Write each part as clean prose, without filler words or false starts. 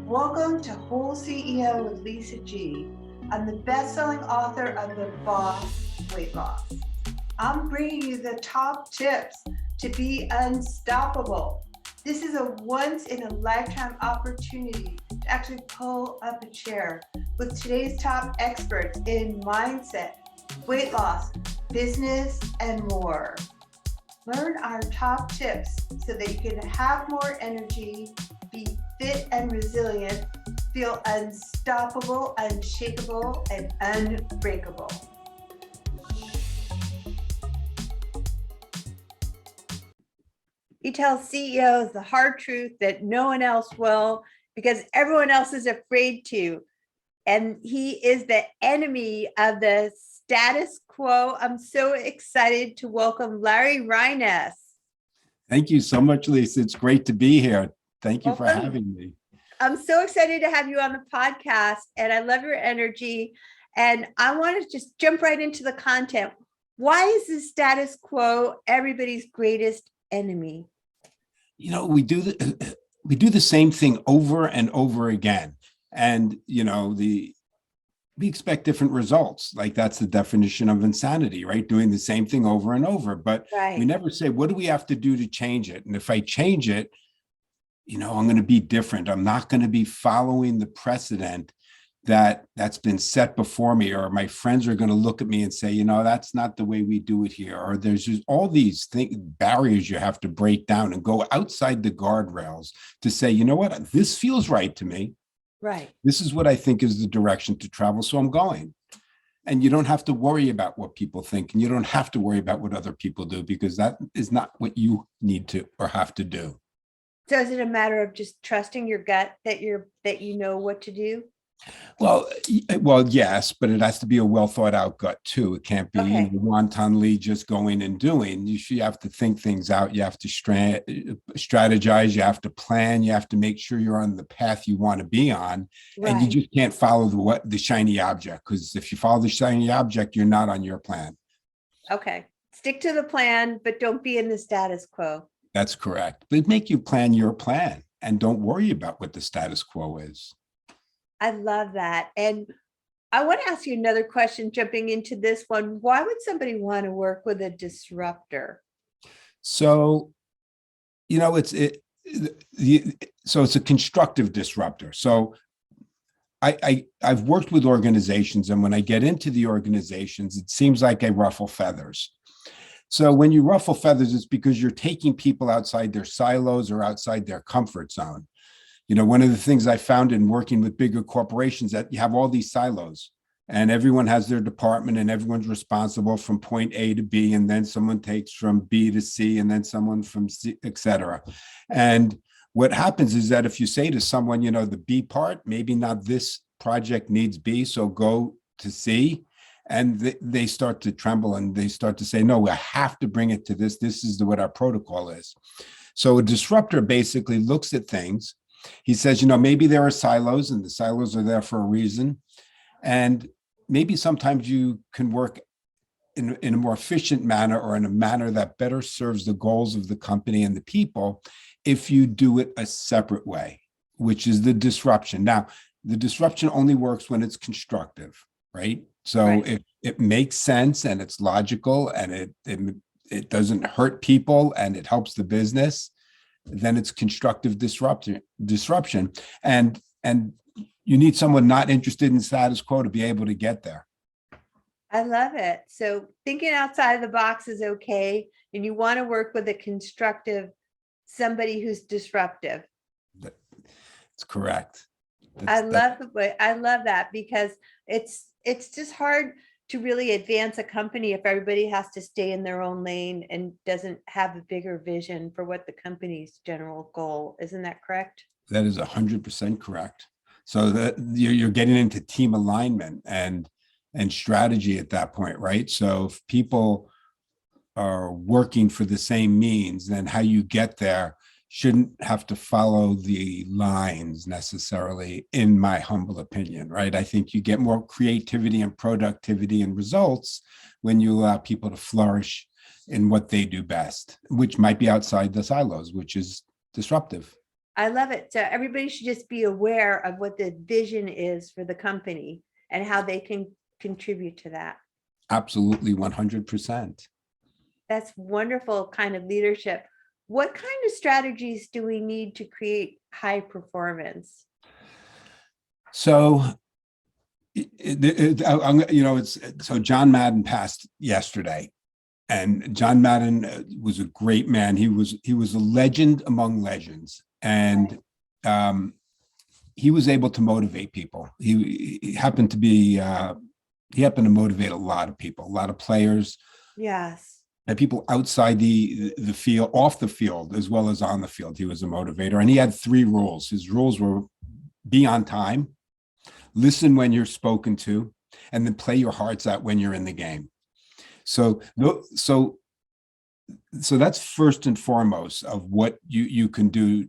Welcome to Whole CEO with Lisa G. I'm the best-selling author of The Boss Weight Loss. I'm bringing you the top tips to be unstoppable. This is a once-in-a-lifetime opportunity to actually pull up a chair with today's top experts in mindset, weight loss, business, and more. Learn our top tips so that you can have more energy, be fit and resilient, feel unstoppable, unshakable, and unbreakable. You tell CEOs the hard truth that no one else will because everyone else is afraid to. And he is the enemy of the status quo. I'm so excited to welcome Larry Reines. Thank you so much, Lisa. It's great to be here. Thank you for Welcome. having me. I'm so excited to have you on the podcast, and I love your energy. And I want to just jump right into the content. Why is the status quo everybody's greatest enemy? You know, we do the same thing over and over again, and we expect different results. Like that's the definition of insanity, right? Doing the same thing over and over, but we never say, what do we have to do to change it? And if I change it, I'm going to be different. I'm not going to be following the precedent that's been set before me, or my friends are going to look at me and say, that's not the way we do it here. Or there's just all these barriers you have to break down and go outside the guardrails to say, you know what, this feels right to me. Right. This is what I think is the direction to travel. So I'm going. And you don't have to worry about what people think, and you don't have to worry about what other people do, because that is not what you need to or have to do. So is it a matter of just trusting your gut that you know what to do? Well, yes, but it has to be a well thought out gut too. It can't be wantonly just going and doing. You have to think things out. You have to strategize. You have to plan. You have to make sure you're on the path you want to be on. Right. And you just can't follow the shiny object, because if you follow the shiny object, you're not on your plan. Okay. Stick to the plan, but don't be in the status quo. That's correct. But make you plan your plan and don't worry about what the status quo is. I love that. And I want to ask you another question, jumping into this one. Why would somebody want to work with a disruptor? So, it's a constructive disruptor. So I've worked with organizations, and when I get into the organizations, it seems like I ruffle feathers. So when you ruffle feathers, it's because you're taking people outside their silos or outside their comfort zone. One of the things I found in working with bigger corporations, that you have all these silos, and everyone has their department, and everyone's responsible from point A to B, and then someone takes from B to C, and then someone from C, et cetera. And what happens is that if you say to someone, the B part, maybe not this project needs B, so go to C. And they start to tremble, and they start to say, no, we have to bring it to this. This is what our protocol is. So a disruptor basically looks at things. He says, maybe there are silos, and the silos are there for a reason. And maybe sometimes you can work in a more efficient manner, or in a manner that better serves the goals of the company and the people, if you do it a separate way, which is the disruption. Now, the disruption only works when it's constructive, right? So if it makes sense and it's logical and it doesn't hurt people and it helps the business, then it's constructive disruption. And you need someone not interested in status quo to be able to get there. I love it. So thinking outside of the box is okay. And you want to work with a constructive, somebody who's disruptive. That's correct. I love that, because it's just hard to really advance a company if everybody has to stay in their own lane and doesn't have a bigger vision for what the company's general goal. Isn't that correct? That is 100% correct. So that you're getting into team alignment and strategy at that point, right? So if people are working for the same means, then how you get there shouldn't have to follow the lines necessarily, in my humble opinion, right? I think you get more creativity and productivity and results when you allow people to flourish in what they do best, which might be outside the silos, which is disruptive. I love it. So everybody should just be aware of what the vision is for the company and how they can contribute to that. Absolutely, 100%. That's wonderful kind of leadership. What kind of strategies do we need to create high performance? So, so John Madden passed yesterday, and John Madden was a great man. He was a legend among legends, and he was able to motivate people. He happened to motivate a lot of people, a lot of players. Yes. And people outside the field, off the field, as well as on the field. He was a motivator. And he had 3 rules. His rules were be on time, listen when you're spoken to, and then play your hearts out when you're in the game. So that's first and foremost of what you can do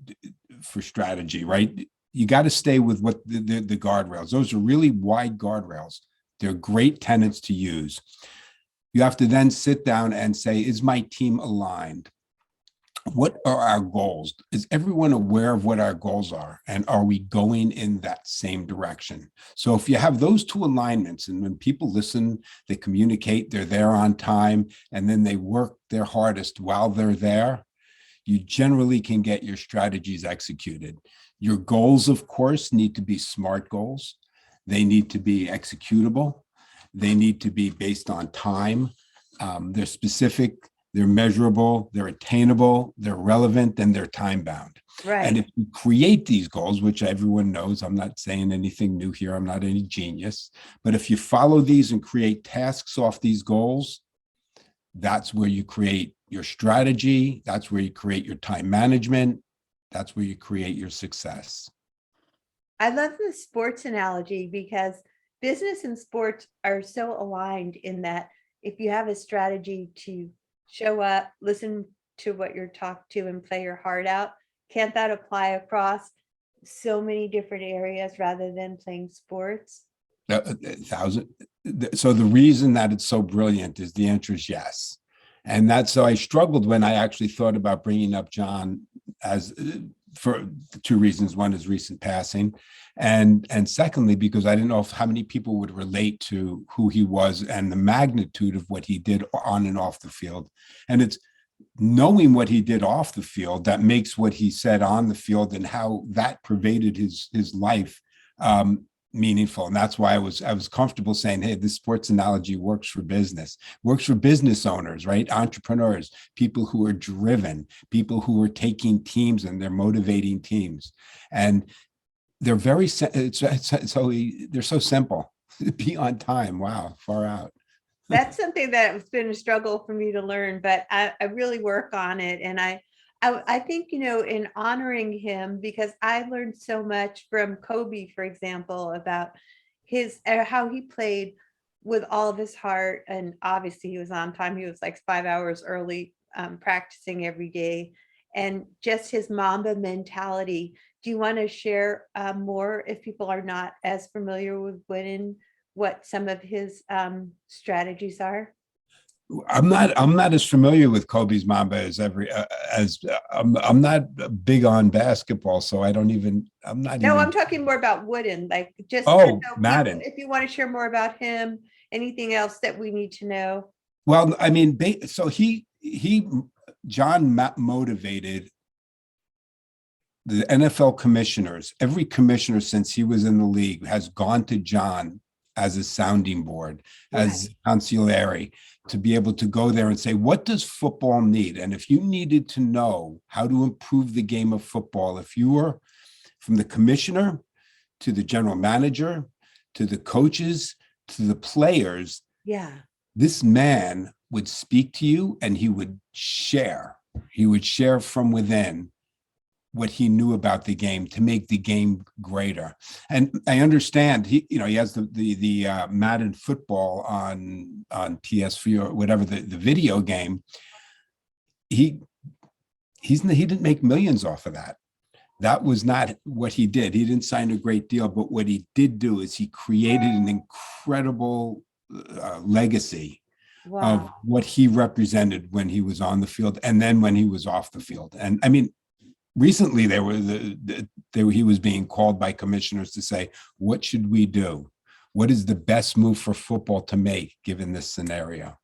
for strategy, right? You got to stay with what the guardrails. Those are really wide guardrails. They're great tenets to use. You have to then sit down and say, is my team aligned? What are our goals? Is everyone aware of what our goals are? And are we going in that same direction? So if you have those 2 alignments, and when people listen, they communicate, they're there on time, and then they work their hardest while they're there, you generally can get your strategies executed. Your goals, of course, need to be SMART goals. They need to be executable. They need to be based on time. They're specific, they're measurable, they're attainable, they're relevant, and they're time bound. Right. And if you create these goals, which everyone knows, I'm not saying anything new here, I'm not any genius, but if you follow these and create tasks off these goals, that's where you create your strategy. That's where you create your time management. That's where you create your success. I love the sports analogy because business and sports are so aligned in that if you have a strategy to show up, listen to what you're talked to, and play your heart out, can't that apply across so many different areas rather than playing sports? So the reason that it's so brilliant is the answer is yes. And that's so I struggled when I actually thought about bringing up John as for 2 reasons. One is recent passing. And secondly, because I didn't know how many people would relate to who he was and the magnitude of what he did on and off the field. And it's knowing what he did off the field that makes what he said on the field and how that pervaded his life meaningful. And that's why I was comfortable saying, hey, this sports analogy works for business owners, right? Entrepreneurs, people who are driven, people who are taking teams and they're motivating teams. And they're they're so simple. Be on time. Wow, far out. That's something that's been a struggle for me to learn, but I really work on it. And I think, in honoring him, because I learned so much from Kobe, for example, about how he played with all of his heart. And obviously he was on time. He was like 5 hours early, practicing every day, and just his Mamba mentality. Do you want to share more if people are not as familiar with what some of his strategies are? I'm not as familiar with Kobe's Mamba I'm not big on basketball, so I'm not No, even. I'm talking more about Wooden, like just Madden. if you want to share more about him, anything else that we need to know. Well, I mean, so John motivated the NFL commissioners. Every commissioner since he was in the league has gone to John as a sounding board, as consigliere, to be able to go there and say, what does football need? And if you needed to know how to improve the game of football, if you were from the commissioner to the general manager, to the coaches, to the players, this man would speak to you and he would share from within what he knew about the game to make the game greater. And I understand he has the Madden football on PS4 or whatever, the video game. He didn't make millions off of that. That was not what he did. He didn't sign a great deal, but what he did do is he created an incredible legacy of what he represented when he was on the field and then when he was off the field. And I mean, recently he was being called by commissioners to say, what should we do? What is the best move for football to make given this scenario?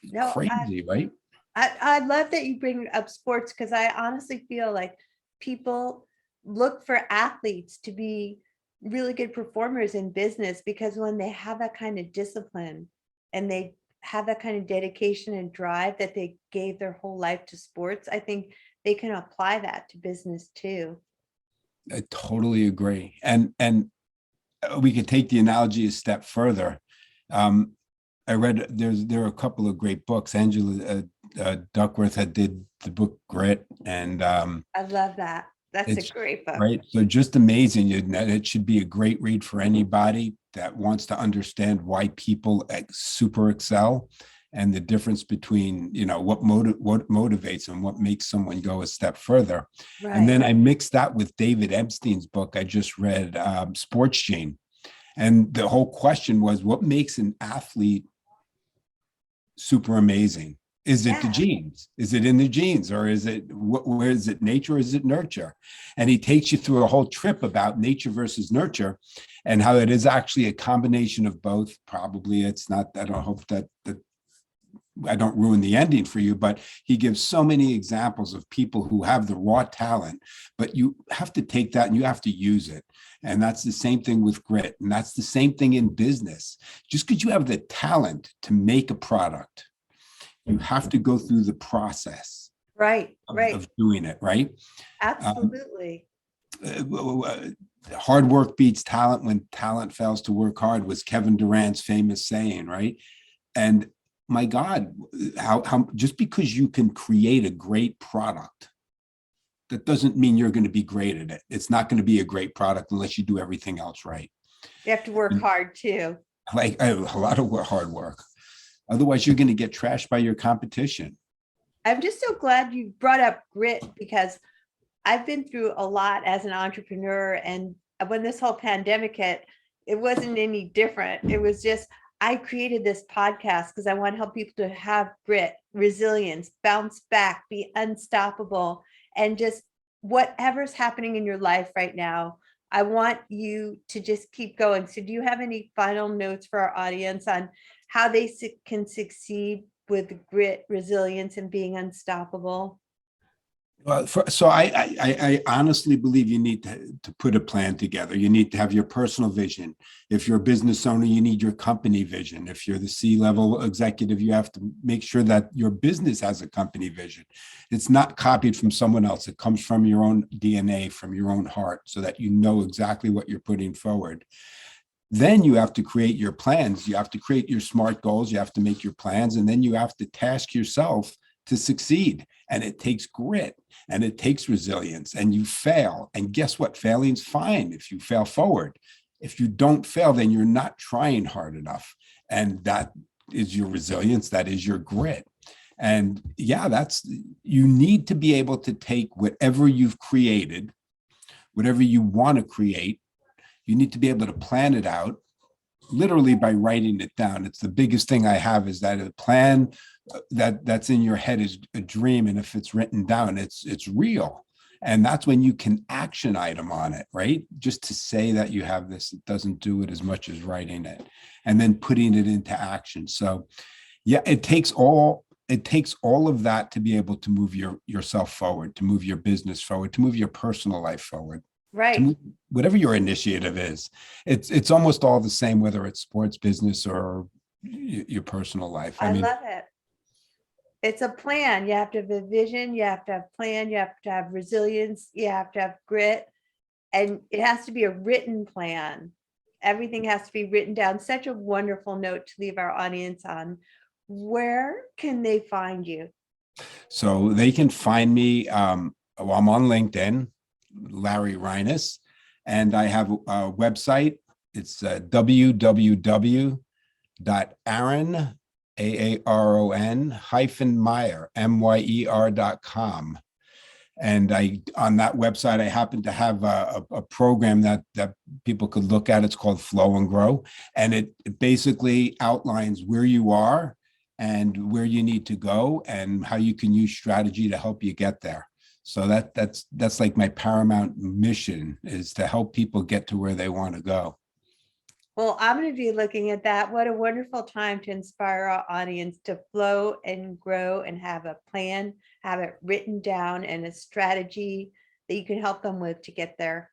No, Crazy, right? I love that you bring up sports because I honestly feel like people look for athletes to be really good performers in business, because when they have that kind of discipline and they have that kind of dedication and drive that they gave their whole life to sports, I think they can apply that to business too. I totally agree. And we could take the analogy a step further. I read there are a couple of great books. Angela Duckworth did the book Grit, and I love that. That's it's a great book. right. So just amazing. It should be a great read for anybody that wants to understand why people super excel, and the difference between, what motivates and what makes someone go a step further. Right. And then I mixed that with David Epstein's book I just read, Sports Gene. And the whole question was, what makes an athlete super amazing? Is it the genes? Is it in the genes? Or is it, where is it, nature, or is it nurture? And he takes you through a whole trip about nature versus nurture, and how it is actually a combination of both. Probably it's not, I don't hope that I don't ruin the ending for you, but he gives so many examples of people who have the raw talent, but you have to take that and you have to use it. And that's the same thing with grit. And that's the same thing in business. Just because you have the talent to make a product, you have to go through the process of doing it, right? Absolutely. Hard work beats talent when talent fails to work hard was Kevin Durant's famous saying, right? And my God, how just because you can create a great product, that doesn't mean you're going to be great at it. It's not going to be a great product unless you do everything else right. You have to work hard too. Like a lot of hard work. Otherwise, you're going to get trashed by your competition. I'm just so glad you brought up grit, because I've been through a lot as an entrepreneur. And when this whole pandemic hit, it wasn't any different. It was just, I created this podcast because I want to help people to have grit, resilience, bounce back, be unstoppable, and just whatever's happening in your life right now, I want you to just keep going. So do you have any final notes for our audience on how they can succeed with grit, resilience, and being unstoppable? Well, so I honestly believe you need to put a plan together. You need to have your personal vision. If you're a business owner, you need your company vision. If you're the C-level executive, you have to make sure that your business has a company vision. It's not copied from someone else. It comes from your own DNA, from your own heart, so that you know exactly what you're putting forward. Then you have to create your plans. You have to create your SMART goals. You have to make your plans, and then you have to task yourself to succeed. And it takes grit and it takes resilience, and you fail. And guess what? Failing's fine if you fail forward. If you don't fail, then you're not trying hard enough. And that is your resilience. That is your grit. And yeah, you need to be able to take whatever you've created, whatever you want to create, you need to be able to plan it out, literally by writing it down. It's the biggest thing I have, is that a plan that's in your head is a dream. And if it's written down, it's real. And that's when you can action item on it, right? Just to say that you have this, it doesn't do it as much as writing it and then putting it into action. So yeah, it takes all of that to be able to move yourself forward, to move your business forward, to move your personal life forward. Right. Whatever your initiative is, it's almost all the same, whether it's sports, business, or your personal life. I love it. It's a plan. You have to have a vision. You have to have plan. You have to have resilience. You have to have grit. And it has to be a written plan. Everything has to be written down. Such a wonderful note to leave our audience on. Where can they find you? So they can find me, I'm on LinkedIn, Larry Reines, and I have a website. It's www.aaron, Aaron-Meyer, Meyer.com. And on that website, I happen to have a program that people could look at. It's called Flow and Grow. And it basically outlines where you are and where you need to go and how you can use strategy to help you get there. So that's like my paramount mission, is to help people get to where they want to go. Well, I'm going to be looking at that. What a wonderful time to inspire our audience to flow and grow and have a plan, have it written down, and a strategy that you can help them with to get there.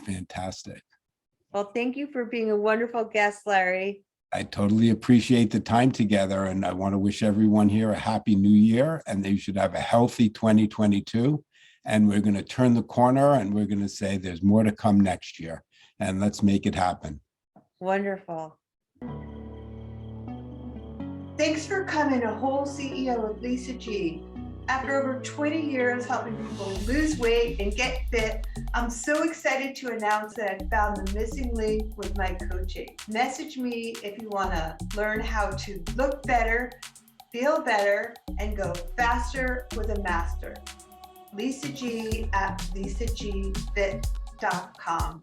Fantastic. Well, thank you for being a wonderful guest, Larry. I totally appreciate the time together, and I want to wish everyone here a happy new year, and they should have a healthy 2022. And we're going to turn the corner, and we're going to say there's more to come next year, and let's make it happen. Wonderful. Thanks for coming to Whole CEO with Lisa G. After over 20 years helping people lose weight and get fit, I'm so excited to announce that I found the missing link with my coaching. Message me if you want to learn how to look better, feel better, and go faster with a master. Lisa G at lisagfit.com.